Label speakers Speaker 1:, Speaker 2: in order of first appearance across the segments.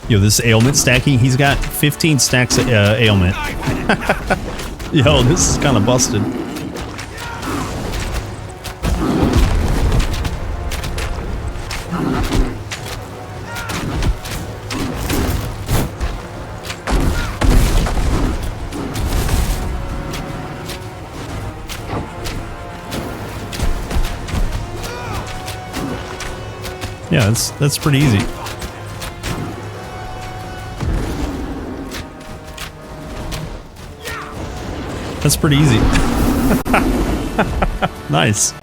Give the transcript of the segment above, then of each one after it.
Speaker 1: Yo, this ailment stacking, he's got 15 stacks of ailment. Yo, this is kind of busted. Yeah, that's pretty easy. That's pretty easy. Nice.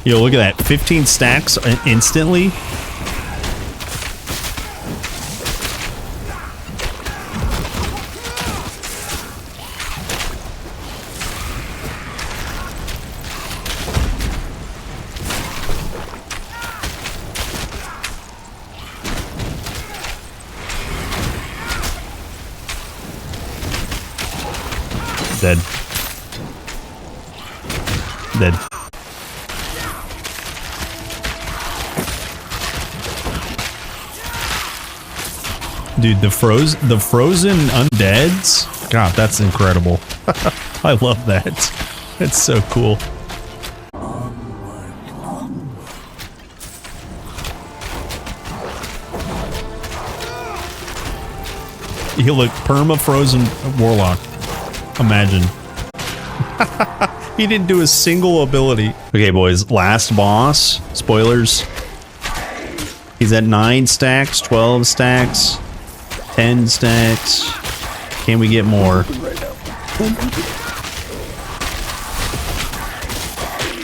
Speaker 1: Yo, look at that. 15 stacks instantly. Dead. Dead. Dude, the frozen undeads? God, that's incredible. I love that. It's so cool. You look perma-frozen warlock. Imagine. He didn't do a single ability. Okay, boys, last boss. Spoilers. He's at 9 stacks, 12 stacks, 10 stacks. Can we get more?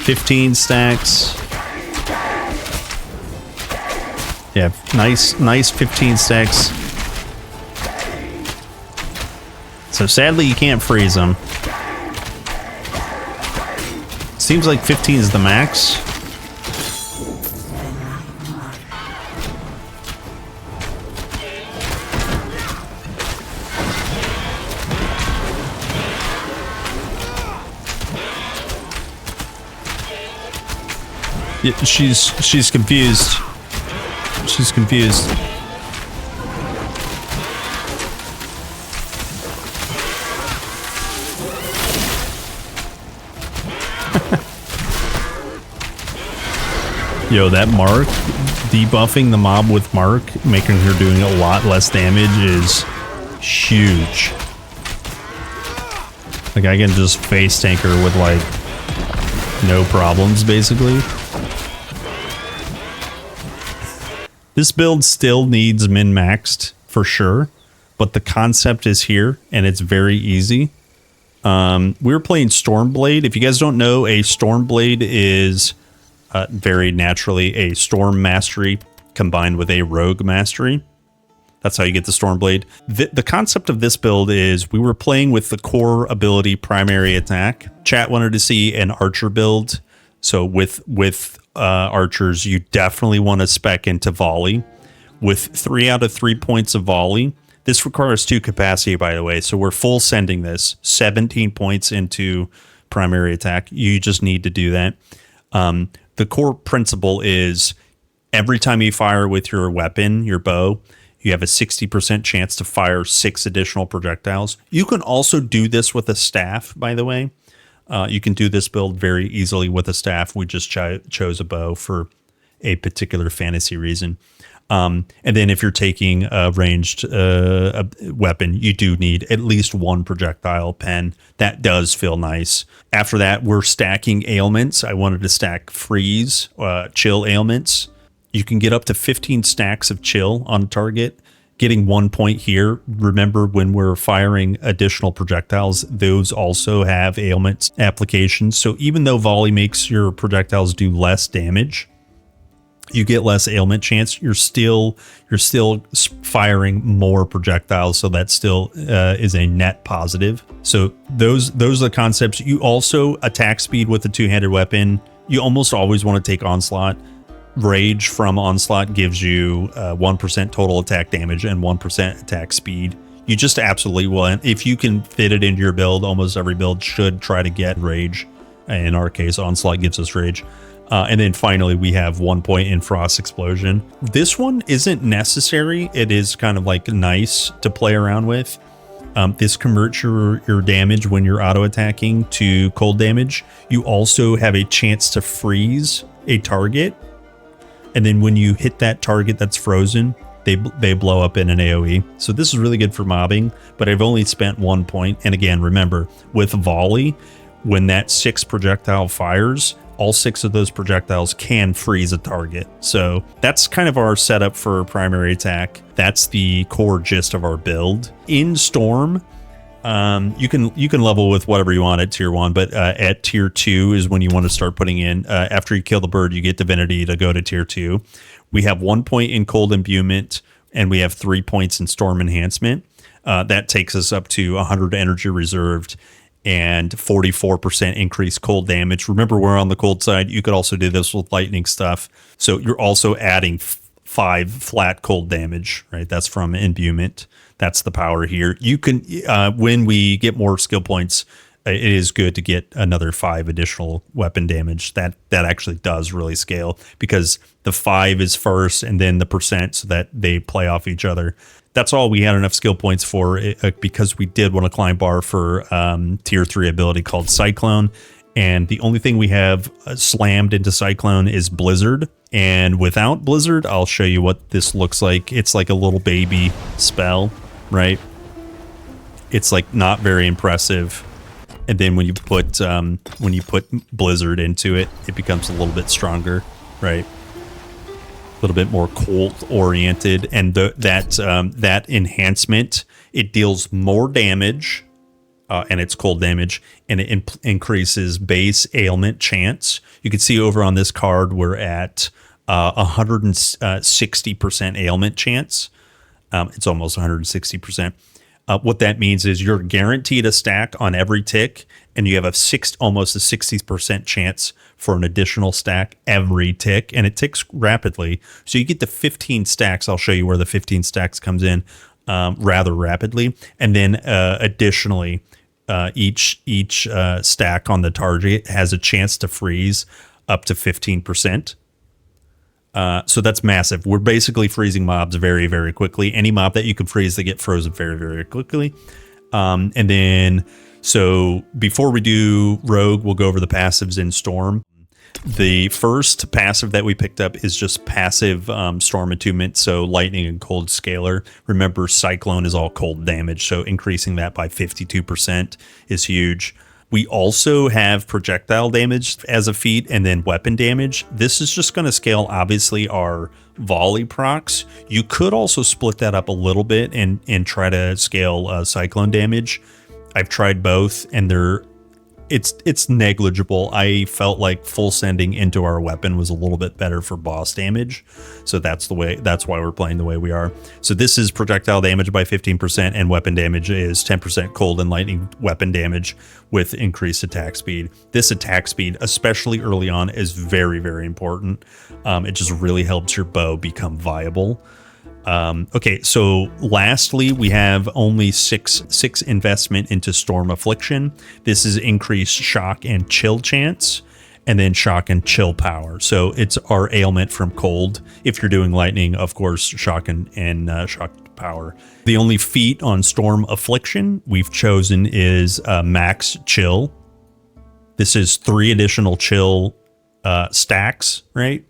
Speaker 1: 15 stacks. Yeah, nice 15 stacks. So sadly, you can't freeze them. Seems like 15 is the max. Yeah, she's confused. She's confused. Yo, that Mark, debuffing the mob with Mark, making her doing a lot less damage is huge. Like, I can just face tank her with, like, no problems, basically. This build still needs min-maxed, for sure, but the concept is here, and it's very easy. We're playing StormBlade. If you guys don't know, a StormBlade is... very naturally a storm mastery combined with a rogue mastery. That's how you get the StormBlade. The concept of this build is we were playing with the core ability primary attack. Chat wanted to see an archer build. So with archers, you definitely want to spec into volley. With 3 out of 3 points of volley, this requires 2 capacity, by the way. So we're full sending this 17 points into primary attack. You just need to do that. The core principle is every time you fire with your weapon, your bow, you have a 60% chance to fire 6 additional projectiles. You can also do this with a staff, by the way. You can do this build very easily with a staff. We just chose a bow for a particular fantasy reason. And then if you're taking a ranged weapon, you do need at least 1 projectile pen. That does feel nice. After that, we're stacking ailments. I wanted to stack freeze, chill ailments. You can get up to 15 stacks of chill on target. Getting 1 point here. Remember, when we're firing additional projectiles, those also have ailment applications. So even though volley makes your projectiles do less damage, you get less ailment chance. You're still firing more projectiles, so that still is a net positive. So those are the concepts. You also attack speed with a 2-handed weapon. You almost always want to take onslaught. Rage from onslaught gives you 1% total attack damage and 1% attack speed. You just absolutely will. And if you can fit it into your build, almost every build should try to get rage. In our case, Onslaught gives us rage. And then finally, we have 1 point in Frost Explosion. This one isn't necessary. It is kind of like nice to play around with. This converts your damage when you're auto-attacking to cold damage. You also have a chance to freeze a target. And then when you hit that target that's frozen, they blow up in an AoE. So this is really good for mobbing, but I've only spent 1 point. And again, remember, with volley, when that 6 projectile fires, all 6 of those projectiles can freeze a target. So that's kind of our setup for primary attack. That's the core gist of our build. In Storm, you can level with whatever you want at tier 1, but at tier 2 is when you want to start putting in, after you kill the bird, you get divinity to go to tier 2. We have 1 point in cold imbuement, and we have 3 points in storm enhancement. That takes us up to 100 energy reserved and 44% increased cold damage. Remember, we're on the cold side. You could also do this with lightning stuff. So you're also adding 5 flat cold damage, right? That's from imbuement. That's the power here. You can, when we get more skill points, it is good to get another 5 additional weapon damage. That actually does really scale, because the 5 is first and then the percent, so that they play off each other. That's all we had enough skill points for, because we did want to climb bar for tier 3 ability called Cyclone. And the only thing we have slammed into Cyclone is Blizzard. And without Blizzard, I'll show you what this looks like. It's like a little baby spell, right? It's like not very impressive. And then when you put Blizzard into it, it becomes a little bit stronger, right? A little bit more cold oriented, and that enhancement, it deals more damage, and it's cold damage, and it increases base ailment chance. You can see over on this card we're at 160% ailment chance. It's almost 160%. What that means is you're guaranteed a stack on every tick, and you have almost a 60% chance for an additional stack every tick, and it ticks rapidly. So you get to 15 stacks. I'll show you where the 15 stacks comes in rather rapidly. And then additionally, each stack on the target has a chance to freeze up to 15%. So that's massive. We're basically freezing mobs very, very quickly. Any mob that you can freeze, they get frozen very, very quickly. And then, so before we do Rogue, we'll go over the passives in Storm. The first passive that we picked up is just passive Storm Attunement, so Lightning and Cold Scalar. Remember, Cyclone is all cold damage, so increasing that by 52% is huge. We also have projectile damage as a feat, and then weapon damage. This is just going to scale, obviously, our volley procs. You could also split that up a little bit and try to scale Cyclone damage. I've tried both, and it's negligible. I felt like full sending into our weapon was a little bit better for boss damage. So that's why we're playing the way we are. So this is projectile damage by 15%, and weapon damage is 10% cold and lightning weapon damage with increased attack speed. This attack speed, especially early on, is very, very important. It just really helps your bow become viable. Okay, so lastly, we have only six investment into Storm Affliction. This is increased shock and chill chance, and then shock and chill power. So it's our ailment from cold. If you're doing lightning, of course, shock and shock power. The only feat on Storm Affliction we've chosen is max chill. This is 3 additional chill stacks, right?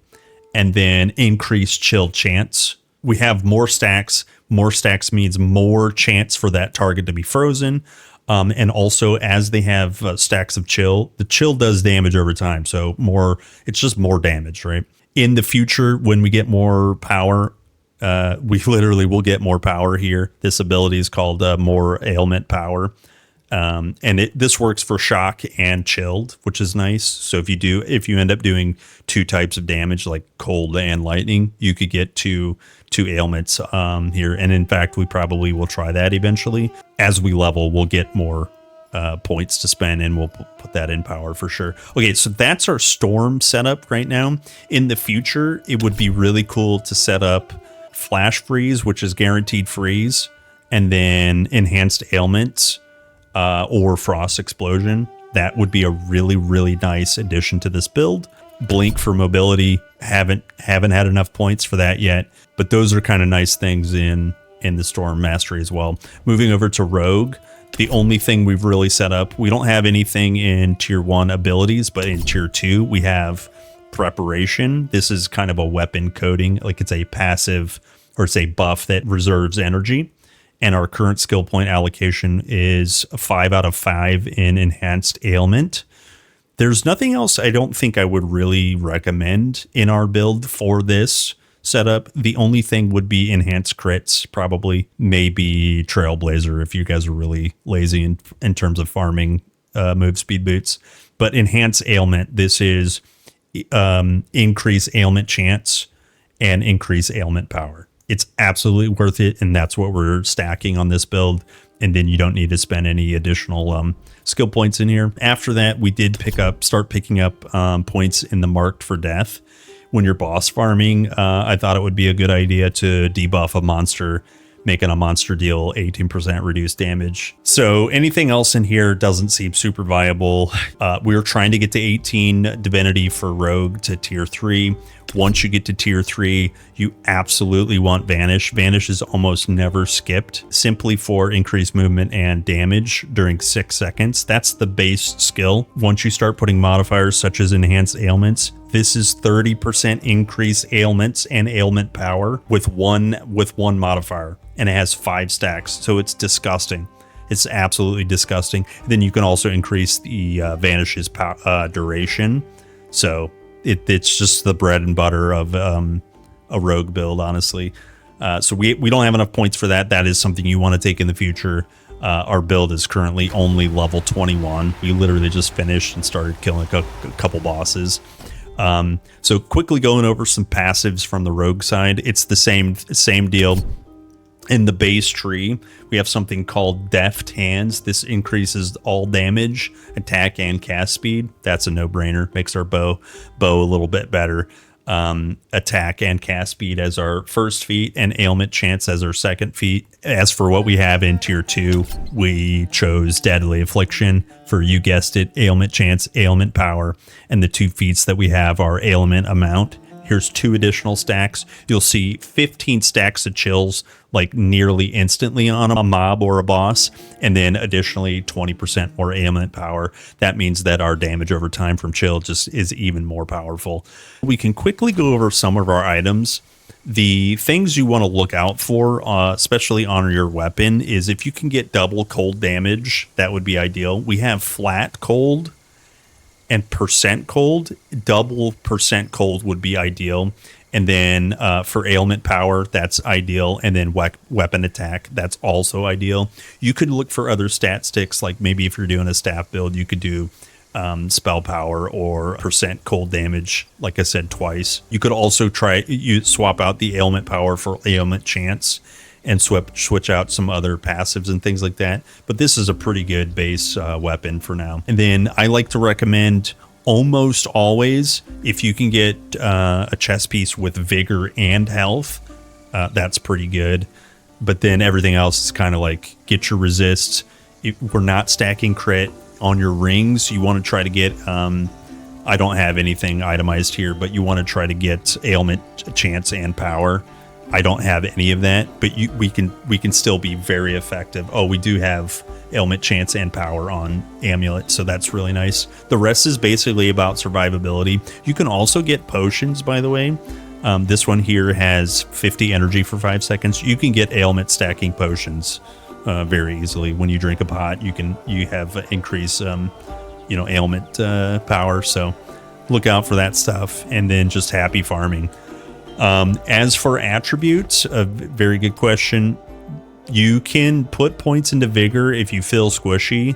Speaker 1: And then increased chill chance. We have more stacks. More stacks means more chance for that target to be frozen. And also, as they have stacks of chill, the chill does damage over time. So it's just more damage, right? In the future, when we get more power, we literally will get more power here. This ability is called more ailment power. And this works for shock and chilled, which is nice. So if you end up doing 2 types of damage, like cold and lightning, you could get two ailments here. And in fact, we probably will try that eventually. As we level, we'll get more points to spend, and we'll put that in power for sure. Okay, so that's our Storm setup right now. In the future, it would be really cool to set up Flash Freeze, which is guaranteed freeze. and then enhanced ailments or frost explosion. That would be a really, really nice addition to this build. Blink for mobility, haven't had enough points for that yet, but those are kind of nice things in the Storm Mastery as well. Moving over to Rogue, the only thing we've really set up, we don't have anything in tier 1 abilities, but in tier 2 we have Preparation. This is kind of a weapon coding, like it's a passive, or it's a buff that reserves energy. And our current skill point allocation is a 5 out of 5 in enhanced ailment. There's nothing else I don't think I would really recommend in our build for this setup. The only thing would be enhanced crits, probably. Maybe Trailblazer if you guys are really lazy in terms of farming move speed boots. But enhanced ailment, this is increase ailment chance and increase ailment power. It's absolutely worth it, and that's what we're stacking on this build. And then you don't need to spend any additional skill points in here. After that, we did start picking up points in the marked for death. When you're boss farming, I thought it would be a good idea to debuff a monster, making a monster deal 18% reduced damage. So anything else in here doesn't seem super viable. We're trying to get to 18 divinity for Rogue to tier 3. Once you get to tier 3, you absolutely want Vanish. Vanish is almost never skipped, simply for increased movement and damage during 6 seconds. That's the base skill. Once you start putting modifiers such as enhanced ailments, this is 30% increase ailments and ailment power with one modifier, and it has 5 stacks, so it's disgusting. It's absolutely disgusting. Then you can also increase the Vanish's duration. So it's just the bread and butter of a Rogue build, honestly. So we don't have enough points for that. That is something you want to take in the future. Our build is currently only level 21. We literally just finished and started killing a couple bosses. So quickly going over some passives from the Rogue side. It's the same deal. In the base tree, we have something called Deft Hands. This increases all damage, attack, and cast speed. That's a no-brainer. Makes our bow a little bit better. Attack and cast speed as our first feat, and ailment chance as our second feat. As for what we have in tier 2, we chose Deadly Affliction for, you guessed it, ailment chance, ailment power, and the 2 feats that we have are ailment amount. Here's 2 additional stacks. You'll see 15 stacks of chills like nearly instantly on a mob or a boss, and then additionally 20% more ailment power. That means that our damage over time from chill just is even more powerful. We can quickly go over some of our items. The things you want to look out for, especially on your weapon, is if you can get double cold damage, that would be ideal. We have flat cold and percent cold. Double percent cold would be ideal. And then for ailment power, that's ideal. And then weapon attack, that's also ideal. You could look for other stat sticks, like maybe if you're doing a staff build, you could do spell power or percent cold damage, like I said, twice. You could also swap out the ailment power for ailment chance and switch out some other passives and things like that. But this is a pretty good base weapon for now. And then I like to recommend almost always, if you can get a chest piece with vigor and health, that's pretty good. But then everything else is kind of like, get your resists. If we're not stacking crit on your rings, you want to try to get I don't have anything itemized here, but you want to try to get ailment chance and power. I don't have any of that, but we can still be very effective. Oh, we do have ailment chance and power on amulet, so that's really nice. The rest is basically about survivability. You can also get potions, by the way. This one here has 50 energy for 5 seconds. You can get ailment stacking potions very easily. When you drink a pot, you have increase ailment power. So look out for that stuff, and then just happy farming. As for attributes, a very good question. You can put points into vigor if you feel squishy.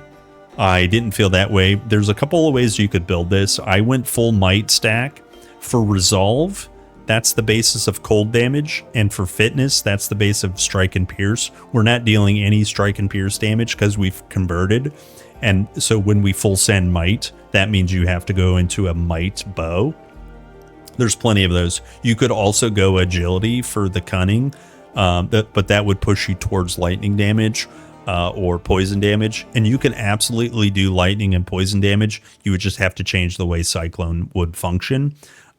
Speaker 1: I didn't feel that way. There's a couple of ways you could build this. I went full might stack. For resolve, that's the basis of cold damage, and for fitness, that's the base of strike and pierce. We're not dealing any strike and pierce damage because we've converted, and so when we full send might, that means you have to go into a might bow. There's plenty of those. You could also go agility for the cunning. but that would push you towards lightning damage or poison damage. And you can absolutely do lightning and poison damage. You would just have to change the way Cyclone would function.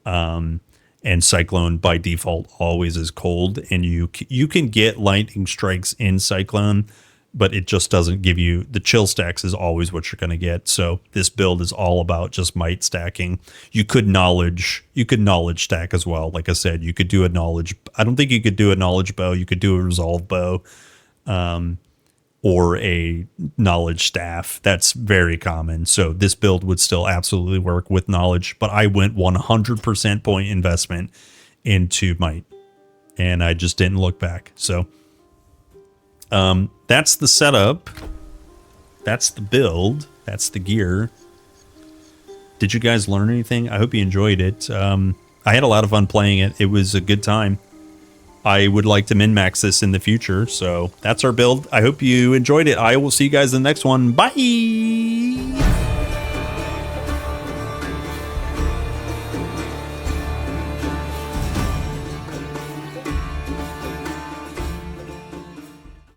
Speaker 1: And Cyclone by default always is cold, and you can get lightning strikes in Cyclone, but it just doesn't give you the chill stacks is always what you're going to get. So this build is all about just might stacking. You could knowledge stack as well. Like I said, you could do a knowledge. I don't think you could do a knowledge bow. You could do a resolve bow, or a knowledge staff. That's very common. So this build would still absolutely work with knowledge, but I went 100% point investment into might, and I just didn't look back. So that's the setup. That's the build. That's the gear. Did you guys learn anything? I hope you enjoyed it. I had a lot of fun playing it. It was a good time. I would like to min-max this in the future. So that's our build. I hope you enjoyed it. I will see you guys in the next one. Bye!